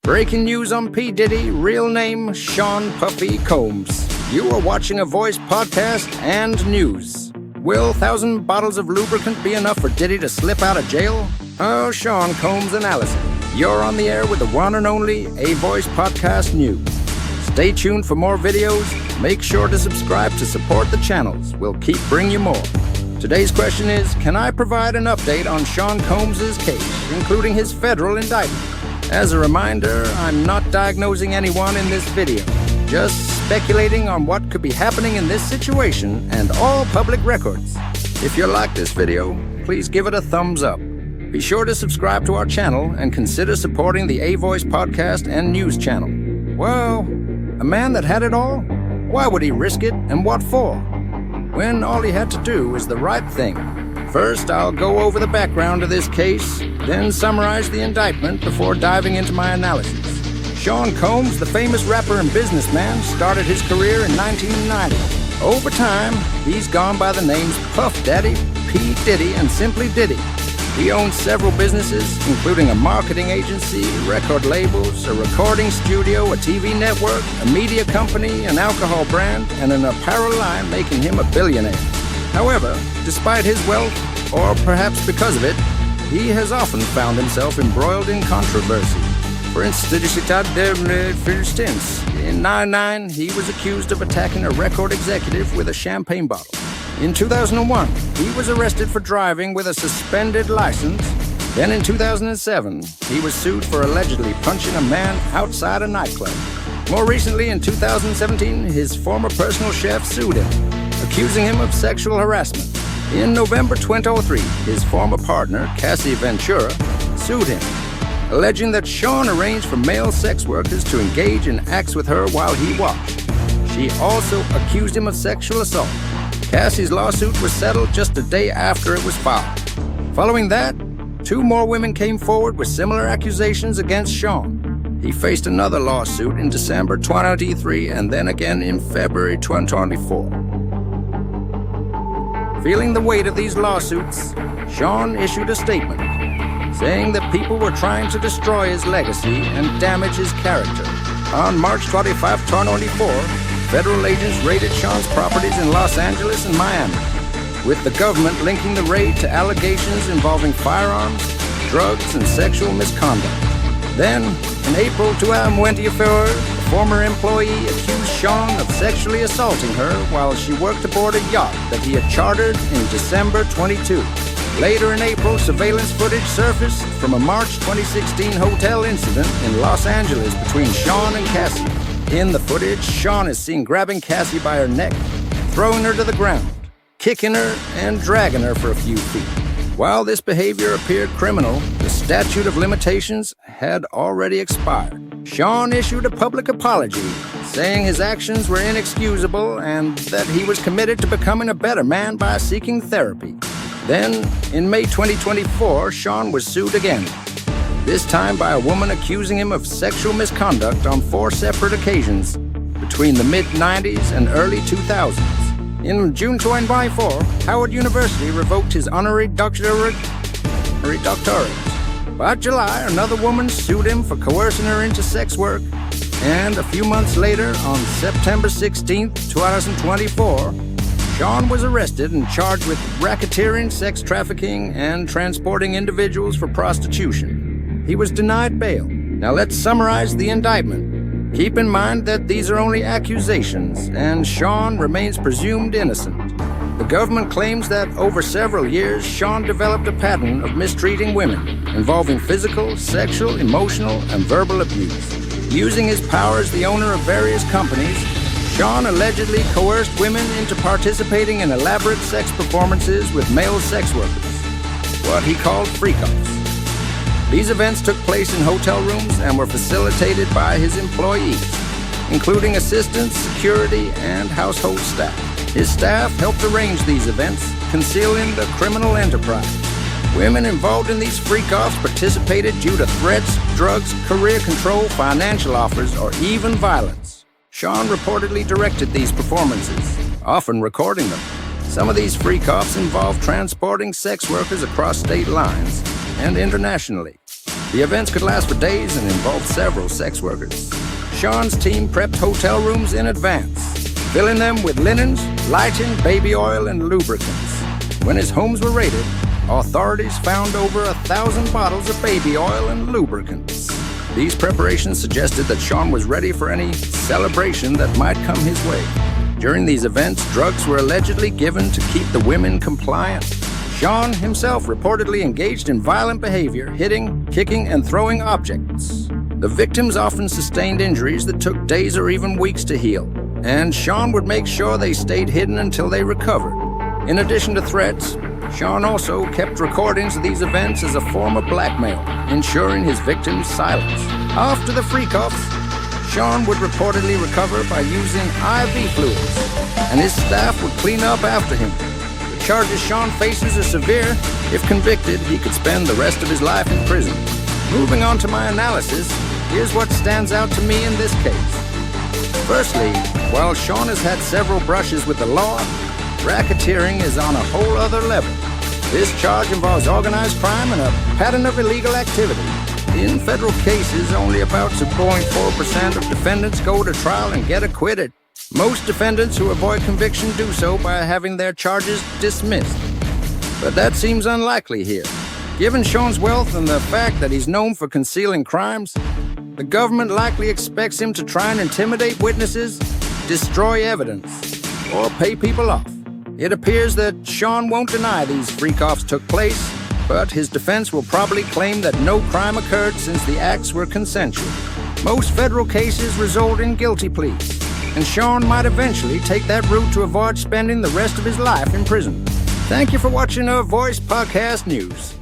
Breaking news on P. Diddy, real name Sean Puffy Combs. You are watching a voice podcast and news. Will 1,000 bottles of lubricant be enough for Diddy to slip out of jail? Oh, Sean Combs and Allison. You're on the air with the one and only A Voice Podcast News. Stay tuned for more videos. Make sure to subscribe to support the channels. We'll keep bringing you more. Today's question is, can I provide an update on Sean Combs' case, including his federal indictment? As a reminder, I'm not diagnosing anyone in this video, just speculating on what could be happening in this situation and all public records. If you like this video, please give it a thumbs up. Be sure to subscribe to our channel and consider supporting the A Voice Podcast and News channel. Well, a man that had it all? Why would he risk it and what for? When all he had to do was the right thing. First, I'll go over the background of this case, then summarize the indictment before diving into my analysis. Sean Combs, the famous rapper and businessman, started his career in 1990. Over time, he's gone by the names Puff Daddy, P. Diddy, and simply Diddy. He owns several businesses, including a marketing agency, record labels, a recording studio, a TV network, a media company, an alcohol brand, and an apparel line, making him a billionaire. However, despite his wealth, or perhaps because of it, he has often found himself embroiled in controversy. For instance, in 1999, he was accused of attacking a record executive with a champagne bottle. In 2001, he was arrested for driving with a suspended license. Then in 2007, he was sued for allegedly punching a man outside a nightclub. More recently, in 2017, his former personal chef sued him, accusing him of sexual harassment. In November 2003, his former partner, Cassie Ventura, sued him, alleging that Sean arranged for male sex workers to engage in acts with her while he watched. She also accused him of sexual assault. Cassie's lawsuit was settled just a day after it was filed. Following that, 2 more women came forward with similar accusations against Sean. He faced another lawsuit in December 2023 and then again in February 2024. Feeling the weight of these lawsuits, Sean issued a statement saying that people were trying to destroy his legacy and damage his character. On March 25, 2024, federal agents raided Sean's properties in Los Angeles and Miami, with the government linking the raid to allegations involving firearms, drugs, and sexual misconduct. Then, in April 2024, a former employee accused Sean of sexually assaulting her while she worked aboard a yacht that he had chartered in December 22. Later in April, surveillance footage surfaced from a March 2016 hotel incident in Los Angeles between Sean and Cassie. In the footage, Sean is seen grabbing Cassie by her neck, throwing her to the ground, kicking her, and dragging her for a few feet. While this behavior appeared criminal, the statute of limitations had already expired. Sean issued a public apology, saying his actions were inexcusable and that he was committed to becoming a better man by seeking therapy. Then, in May 2024, Sean was sued again, this time by a woman accusing him of sexual misconduct on 4 separate occasions between the mid-90s and early 2000s. In June 2024, Howard University revoked his honorary doctorate. By July, another woman sued him for coercing her into sex work, and a few months later, on September 16, 2024, Sean was arrested and charged with racketeering, sex trafficking, and transporting individuals for prostitution. He was denied bail. Now let's summarize the indictment. Keep in mind that these are only accusations, and Sean remains presumed innocent. The government claims that over several years, Sean developed a pattern of mistreating women, involving physical, sexual, emotional, and verbal abuse. Using his power as the owner of various companies, Sean allegedly coerced women into participating in elaborate sex performances with male sex workers, what he called freak-offs. These events took place in hotel rooms and were facilitated by his employees, including assistants, security, and household staff. His staff helped arrange these events, concealing the criminal enterprise. Women involved in these freak-offs participated due to threats, drugs, career control, financial offers, or even violence. Sean reportedly directed these performances, often recording them. Some of these freak-offs involved transporting sex workers across state lines and internationally. The events could last for days and involve several sex workers. Sean's team prepped hotel rooms in advance, filling them with linens, lighting, baby oil, and lubricants. When his homes were raided, authorities found over 1,000 bottles of baby oil and lubricants. These preparations suggested that Sean was ready for any celebration that might come his way. During these events, drugs were allegedly given to keep the women compliant. Sean himself reportedly engaged in violent behavior, hitting, kicking, and throwing objects. The victims often sustained injuries that took days or even weeks to heal, and Sean would make sure they stayed hidden until they recovered. In addition to threats, Sean also kept recordings of these events as a form of blackmail, ensuring his victims' silence. After the freak-offs, Sean would reportedly recover by using IV fluids, and his staff would clean up after him. The charges Sean faces are severe. If convicted, he could spend the rest of his life in prison. Moving on to my analysis, here's what stands out to me in this case. Firstly, while Sean has had several brushes with the law, racketeering is on a whole other level. This charge involves organized crime and a pattern of illegal activity. In federal cases, only about 2.4% of defendants go to trial and get acquitted. Most defendants who avoid conviction do so by having their charges dismissed. But that seems unlikely here. Given Sean's wealth and the fact that he's known for concealing crimes, the government likely expects him to try and intimidate witnesses, destroy evidence, or pay people off. It appears that Sean won't deny these freak-offs took place, but his defense will probably claim that no crime occurred since the acts were consensual. Most federal cases result in guilty pleas, and Sean might eventually take that route to avoid spending the rest of his life in prison. Thank you for watching our Voice Podcast News.